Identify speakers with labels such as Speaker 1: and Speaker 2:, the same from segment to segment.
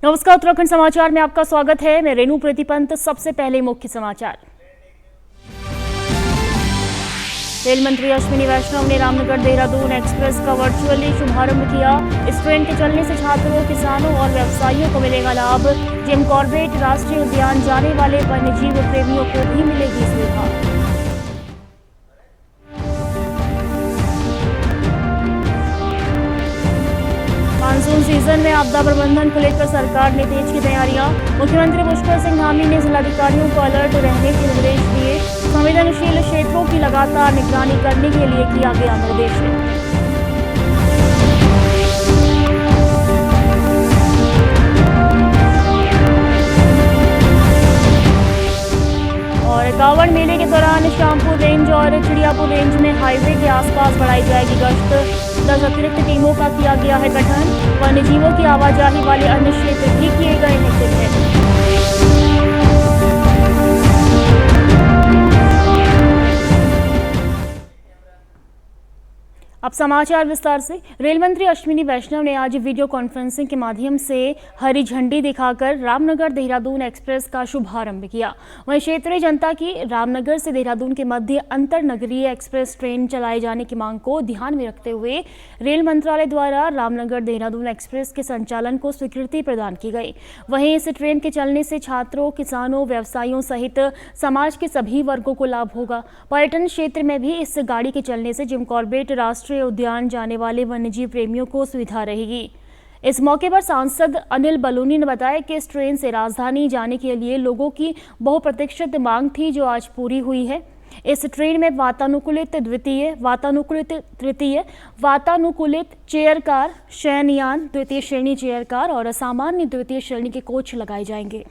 Speaker 1: नमस्कार, उत्तराखंड समाचार में आपका स्वागत है। मैं रेणु प्रतिपंत। सबसे पहले मुख्य समाचार। रेल मंत्री अश्विनी वैष्णव ने रामनगर देहरादून एक्सप्रेस का वर्चुअली शुभारंभ किया। इस ट्रेन के चलने से छात्रों, किसानों और व्यवसायियों को मिलेगा लाभ। जिम कॉर्बेट राष्ट्रीय उद्यान जाने वाले वन्यजीव प्रेमियों को भी मिलेगी सुविधा। मानसून सीजन में आपदा प्रबंधन को लेकर सरकार ने तेज की तैयारियां। मुख्यमंत्री पुष्कर सिंह धामी ने जिलाधिकारियों को अलर्ट रहने के निर्देश दिए। संवेदनशील क्षेत्रों की लगातार निगरानी करने के लिए किया गया निर्देशित। और कांवड़ मेले के दौरान श्यामपुर रेंज और चिड़ियापुर रेंज में हाईवे के आसपास बढ़ाई जाएगी गश्त। 10 अतिरिक्त टीमों का किया गया है गठन। वन्यजीवों की आवाजाही वाले अन्य क्षेत्र भी किए गए हैं चिन्हित। अब समाचार विस्तार से। रेल मंत्री अश्विनी वैष्णव ने आज वीडियो कॉन्फ्रेंसिंग के माध्यम से हरी झंडी दिखाकर रामनगर देहरादून एक्सप्रेस का शुभारंभ किया। वहीं क्षेत्रीय जनता की रामनगर से देहरादून के मध्य अंतर नगरीय एक्सप्रेस ट्रेन चलाए जाने की मांग को ध्यान में रखते हुए रेल मंत्रालय द्वारा रामनगर देहरादून एक्सप्रेस के संचालन को स्वीकृति प्रदान की गई। वहीं इस ट्रेन के चलने से छात्रों, किसानों, व्यवसायियों सहित समाज के सभी वर्गों को लाभ होगा। पर्यटन क्षेत्र में भी इस गाड़ी के चलने से जिम कॉर्बेट राष्ट्रीय उद्यान जाने वाले वन्यजीव प्रेमियों को सुविधा रहेगी। इस मौके पर सांसद अनिल बलूनी ने बताया कि इस ट्रेन से राजधानी जाने के लिए लोगों की बहुप्रतीक्षित मांग थी, जो आज पूरी हुई है। इस ट्रेन में वातानुकूलित द्वितीय, वातानुकूलित तृतीय, वातानुकूलित चेयर कार, शयनयान द्वितीय श्रेणी चेयर कार और सामान्य द्वितीय श्रेणी के कोच लगाए जाएंगे।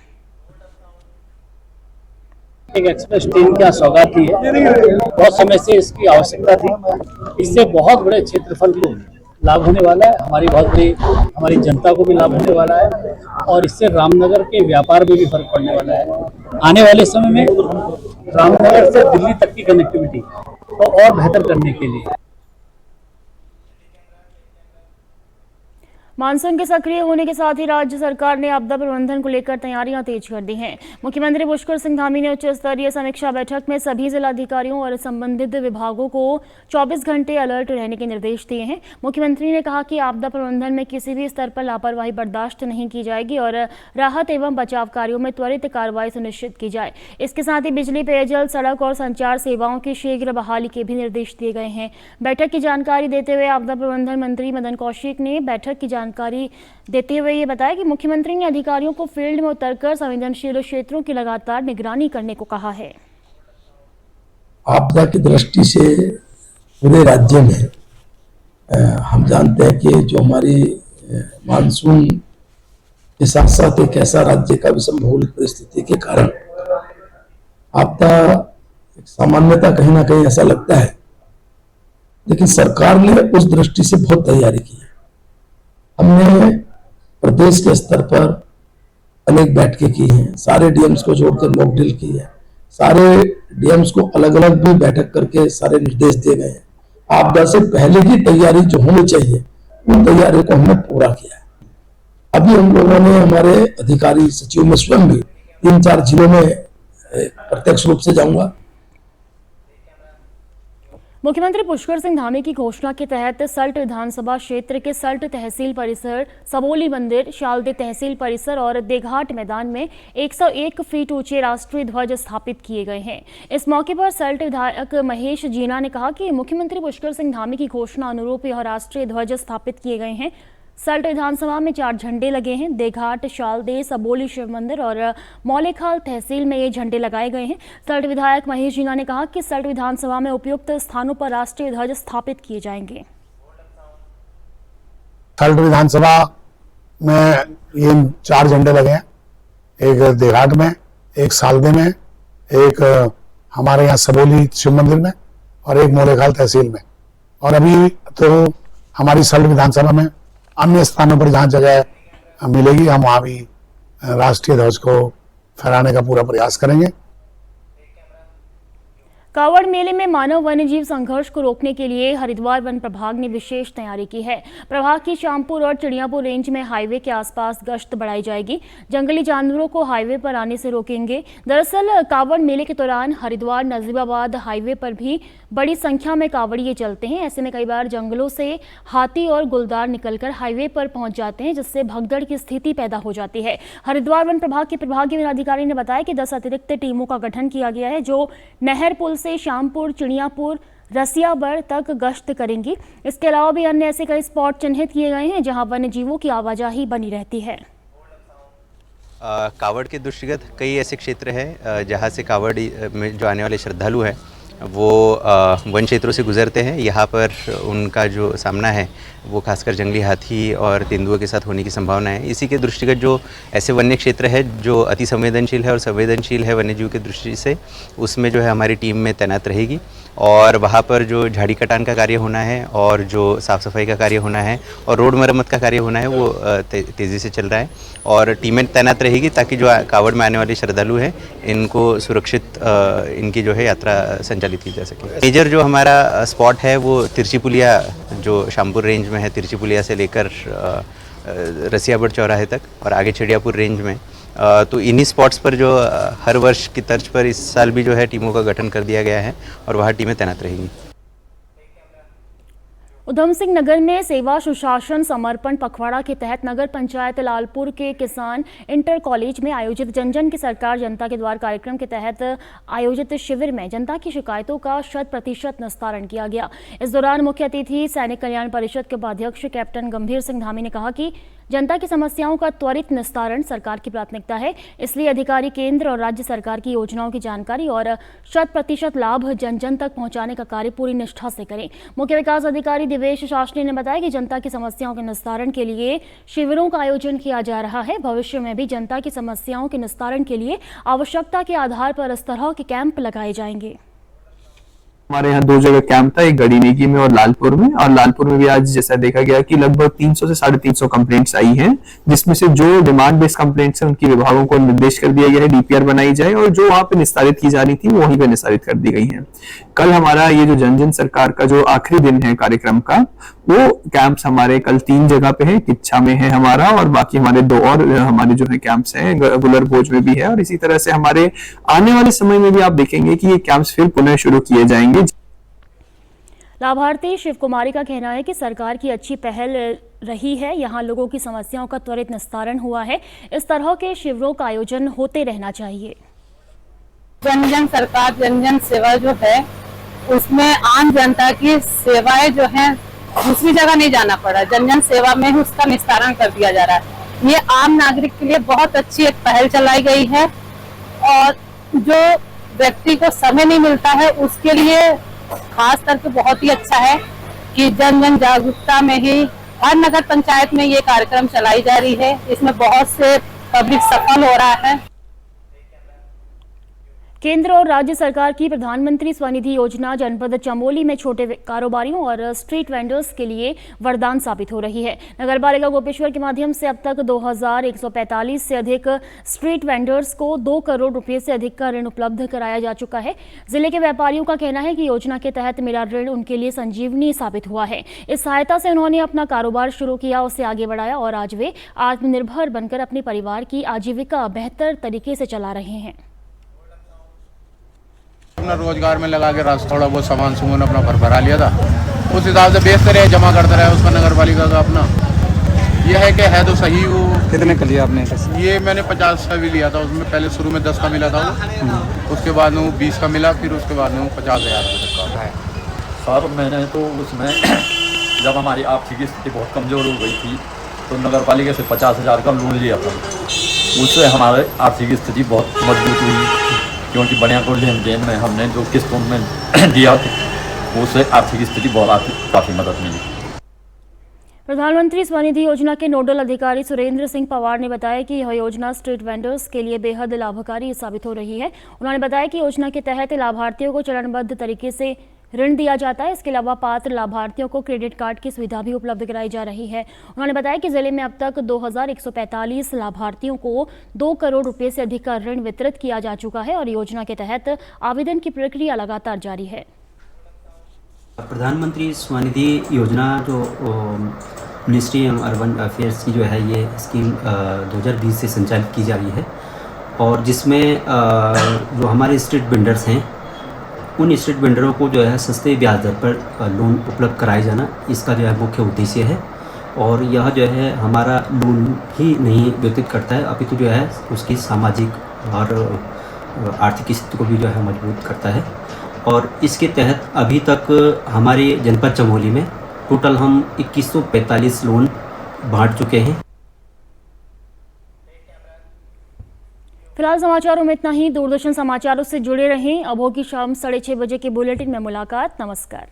Speaker 2: एक एक्सप्रेस ट्रेन की सौगात थी है। बहुत समय से इसकी आवश्यकता थी। इससे बहुत बड़े क्षेत्रफल को लाभ होने वाला है। हमारी जनता को भी लाभ होने वाला है और इससे रामनगर के व्यापार में भी फर्क पड़ने वाला है। आने वाले समय में रामनगर से दिल्ली तक की कनेक्टिविटी को और बेहतर करने के लिए
Speaker 1: मानसून के सक्रिय होने के साथ ही राज्य सरकार ने आपदा प्रबंधन को लेकर तैयारियां तेज कर दी हैं। मुख्यमंत्री पुष्कर सिंह धामी ने उच्च स्तरीय समीक्षा बैठक में सभी जिलाधिकारियों और संबंधित विभागों को 24 घंटे अलर्ट रहने के निर्देश दिए हैं। मुख्यमंत्री ने कहा कि आपदा प्रबंधन में किसी भी स्तर पर लापरवाही बर्दाश्त नहीं की जाएगी और राहत एवं बचाव कार्यों में त्वरित कार्रवाई सुनिश्चित की जाए। इसके साथ ही बिजली, पेयजल, सड़क और संचार सेवाओं की शीघ्र बहाली के भी निर्देश दिए गए हैं। बैठक की जानकारी देते हुए आपदा प्रबंधन मंत्री मदन कौशिक ने बैठक की जानकारी देते हुए ये बताया कि मुख्यमंत्री ने अधिकारियों को फील्ड में उतरकर संवेदनशील क्षेत्रों की लगातार निगरानी करने को कहा है।
Speaker 3: आपदा की दृष्टि से पूरे राज्य में हम जानते हैं कि जो हमारी मानसून के साथ साथ एक ऐसा राज्य का विषम भौगोलिक परिस्थिति के कारण आपदा सामान्यता कहीं ना कहीं ऐसा लगता है, लेकिन सरकार ने उस दृष्टि से बहुत तैयारी की है। हमने प्रदेश के स्तर पर अनेक बैठकें की हैं, सारे डीएम्स को जोड़कर मॉक ड्रिल की है, सारे डीएम्स को अलग अलग भी बैठक करके सारे निर्देश दिए गए हैं। आपदा से पहले की तैयारी जो होनी चाहिए उन तैयारियों को हमने पूरा किया है। अभी हम लोगों ने, हमारे अधिकारी सचिव में स्वयं भी 3-4 जिलों में प्रत्यक्ष रूप से जाऊंगा।
Speaker 1: मुख्यमंत्री पुष्कर सिंह धामी की घोषणा के तहत सल्ट विधानसभा क्षेत्र के सल्ट तहसील परिसर, सबोली मंदिर, शालदे तहसील परिसर और देघाट मैदान में 101 फीट ऊंचे राष्ट्रीय ध्वज स्थापित किए गए हैं। इस मौके पर सल्ट विधायक महेश जीना ने कहा कि मुख्यमंत्री पुष्कर सिंह धामी की घोषणा अनुरूप यह राष्ट्रीय ध्वज स्थापित किए गए हैं। सल्ट विधानसभा में 4 झंडे लगे हैं। देघाट, शालदे, सबोली शिव मंदिर और मौलेखाल तहसील में ये झंडे लगाए गए हैं। सल्ट विधायक महेश जीना ने कहा कि सल्ट विधानसभा में उपयुक्त स्थानों पर राष्ट्रीय ध्वज स्थापित किए जाएंगे।
Speaker 4: सल्ट विधानसभा में ये 4 झंडे लगे हैं, एक देघाट में, एक सालदे में, एक हमारे यहाँ सबोली शिव मंदिर में और एक मौलेखाल तहसील में। और अभी तो हमारी सल्ट विधानसभा में अन्य स्थानों पर जहां जगह मिलेगी हम वहां भी राष्ट्रीय ध्वज को फहराने का पूरा प्रयास करेंगे।
Speaker 1: कावड़ मेले में मानव वन्यजीव संघर्ष को रोकने के लिए हरिद्वार वन प्रभाग ने विशेष तैयारी की है। प्रभाग की श्यामपुर और चिड़ियापुर रेंज में हाईवे के आसपास गश्त बढ़ाई जाएगी। जंगली जानवरों को हाईवे पर आने से रोकेंगे। दरअसल कावड़ मेले के दौरान हरिद्वार नजीबाबाद हाईवे पर भी बड़ी संख्या में कावड़िए चलते हैं। ऐसे में कई बार जंगलों से हाथी और गुलदार निकलकर हाईवे पर पहुंच जाते हैं, जिससे भगदड़ की स्थिति पैदा हो जाती है। हरिद्वार वन प्रभाग के प्रभागीय वन अधिकारी ने बताया कि 10 अतिरिक्त टीमों का गठन किया गया है, जो नहर पुल से श्यामपुर, चिड़ियापुर, रसियाबड़ तक गश्त करेंगी। इसके अलावा भी अन्य ऐसे कई स्पॉट चिन्हित किए गए हैं जहां वन्य जीवों की आवाजाही बनी रहती है।
Speaker 5: कावड़ के दृष्टिगत कई ऐसे क्षेत्र हैं जहां से कावड़ में जो आने वाले श्रद्धालु हैं वो वन क्षेत्रों से गुजरते हैं। यहाँ पर उनका जो सामना है वो खासकर जंगली हाथी और तेंदुओं के साथ होने की संभावना है। इसी के दृष्टिगत जो ऐसे वन्य क्षेत्र है जो अति संवेदनशील है और संवेदनशील है वन्यजीव की दृष्टि से, उसमें जो है हमारी टीम में तैनात रहेगी और वहाँ पर जो झाड़ी कटान का कार्य होना है और जो साफ़ सफाई का कार्य होना है और रोड मरम्मत का कार्य होना है वो तेज़ी से चल रहा है और टीमें तैनात रहेगी ताकि जो कावड़ में आने वाले श्रद्धालु हैं इनको सुरक्षित इनकी जो है यात्रा संचालित की जा सके। मेजर जो हमारा स्पॉट है वो तिरछीपुलिया जो श्यामपुर रेंज में है, तिरछीपुलिया से लेकर रसियाबड़ चौराहे तक और आगे चिड़ियापुर रेंज में। तो इन्हीं स्पॉट्स पर जो हर वर्ष की तर्ज पर इस साल भी जो है टीमों का गठन कर दिया गया है और वहाँ टीमें तैनात रहेंगी।
Speaker 1: उधम सिंह नगर में सेवा सुशासन समर्पण पखवाड़ा के तहत नगर पंचायत लालपुर के किसान इंटर कॉलेज में आयोजित जन जन की सरकार जनता के द्वार कार्यक्रम के तहत आयोजित शिविर में जनता की शिकायतों का 100% निस्तारण किया गया। इस दौरान मुख्य अतिथि सैनिक कल्याण परिषद के उपाध्यक्ष कैप्टन गंभीर सिंह धामी ने कहा कि जनता की समस्याओं का त्वरित निस्तारण सरकार की प्राथमिकता है, इसलिए अधिकारी केंद्र और राज्य सरकार की योजनाओं की जानकारी और 100% लाभ जन जन तक पहुंचाने का कार्य पूरी निष्ठा से करें। मुख्य विकास अधिकारी दिवेश शास्त्री ने बताया कि जनता की समस्याओं के निस्तारण के लिए शिविरों का आयोजन किया जा रहा है। भविष्य में भी जनता की समस्याओं के निस्तारण के लिए आवश्यकता के आधार पर इस तरह के कैंप लगाए जाएंगे।
Speaker 6: हमारे यहाँ 2 जगह कैंप था, एक गढ़ीनेगी में और लालपुर में। और लालपुर में भी आज जैसा देखा गया कि लगभग 300 से 350 कंप्लेंट्स आई हैं, जिसमें से जो डिमांड बेस्ड कंप्लेंट्स हैं उनकी विभागों को निर्देश कर दिया गया है डीपीआर बनाई जाए और जो वहां पे निस्तारित की जानी थी वो वहीं पे निस्तारित कर दी गई है। कल हमारा ये जो जन जन सरकार का जो आखिरी दिन है कार्यक्रम का, वो कैंप्स हमारे कल 3 जगह पे है, किच्छा में है हमारा और बाकी हमारे 2 और हमारे जो है कैंप्स हैं गुलर भोज में भी है। और इसी तरह से हमारे आने वाले समय में भी आप देखेंगे कि ये कैंप्स फिर पुनः शुरू किए जाएंगे।
Speaker 1: लाभार्थी शिव कुमारी का कहना है कि सरकार की अच्छी पहल रही है, यहाँ लोगों की समस्याओं का त्वरित निस्तारण हुआ है। इस तरह के शिविरों का आयोजन होते रहना चाहिए।
Speaker 7: जन जन सरकार जन जन सेवा जो है उसमें आम जनता की सेवाएं जो है दूसरी जगह नहीं जाना पड़ा, जन जन सेवा में ही उसका निस्तारण कर दिया जा रहा है। ये आम नागरिक के लिए बहुत अच्छी एक पहल चलाई गई है और जो व्यक्ति को समय नहीं मिलता है उसके लिए खास करके बहुत ही अच्छा है कि जन जन जागरूकता में ही हर नगर पंचायत में ये कार्यक्रम चलाई जा रही है। इसमें बहुत से पब्लिक सफल हो रहा है।
Speaker 1: केंद्र और राज्य सरकार की प्रधानमंत्री स्वनिधि योजना जनपद चमोली में छोटे कारोबारियों और स्ट्रीट वेंडर्स के लिए वरदान साबित हो रही है। नगर पालिका गोपेश्वर के माध्यम से अब तक 2145 से अधिक स्ट्रीट वेंडर्स को 2 करोड़ रुपए से अधिक का ऋण उपलब्ध कराया जा चुका है। जिले के व्यापारियों का कहना है कि योजना के तहत मिला ऋण उनके लिए संजीवनी साबित हुआ है। इस सहायता से उन्होंने अपना कारोबार शुरू किया, उसे आगे बढ़ाया और आज वे आत्मनिर्भर बनकर अपने परिवार की आजीविका बेहतर तरीके से चला रहे हैं।
Speaker 8: अपना रोजगार में लगा के थोड़ा बहुत सामान सुमन अपना भरा लिया था, उस हिसाब से बेचते रहे, जमा करते रहे उसका नगर पालिका का अपना। ये है कि है तो सही वो। कितने का लिया आपने? ये मैंने 50 का भी लिया था, उसमें पहले शुरू में 10 का मिला था वो, उसके बाद में वो 20 का मिला, फिर उसके बाद में वो 50,000 तक का।
Speaker 9: सर मैंने तो उसमें जब हमारी आर्थिक स्थिति बहुत कमज़ोर हो गई थी तो नगर पालिका से 50,000 का लोन लिया था। उससे हमारी आर्थिक स्थिति बहुत मजबूत हुई क्योंकि बढ़िया को लेन देन में हमने जो किस्तों में दिया उससे आर्थिक स्थिति बहुत काफ़ी मदद मिली।
Speaker 1: प्रधानमंत्री स्वनिधि योजना के नोडल अधिकारी सुरेंद्र सिंह पवार ने बताया कि यह योजना स्ट्रीट वेंडर्स के लिए बेहद लाभकारी साबित हो रही है। उन्होंने बताया कि योजना के तहत लाभार्थियों को चरणबद्ध तरीके से ऋण दिया जाता है। इसके अलावा पात्र लाभार्थियों को क्रेडिट कार्ड की सुविधा भी उपलब्ध कराई जा रही है। उन्होंने बताया कि जिले में अब तक 2145 लाभार्थियों को 2 करोड़ रुपए से अधिक का ऋण वितरित किया जा चुका है और योजना के तहत आवेदन की प्रक्रिया लगातार जारी है।
Speaker 10: प्रधानमंत्री स्वनिधि योजना जो मिनिस्ट्री ऑफ अर्बन अफेयर्स की जो है ये स्कीम 2020 से संचालित की जा रही है और जिसमें जो हमारे स्ट्रीट वेंडर्स हैं उन स्ट्रीट वेंडरों को जो है सस्ते ब्याज दर पर लोन उपलब्ध कराया जाना इसका जो है मुख्य उद्देश्य है। और यह जो है हमारा लोन ही नहीं व्यतीत करता है अपितु जो है उसकी सामाजिक और आर्थिक स्थिति को भी जो है मजबूत करता है। और इसके तहत अभी तक हमारे जनपद चमोली में टोटल हम 2145 लोन बांट चुके हैं।
Speaker 1: फिलहाल समाचारों में इतना ही। दूरदर्शन समाचारों से जुड़े रहें। अब होगी शाम 6:30 बजे के बुलेटिन में मुलाकात। नमस्कार।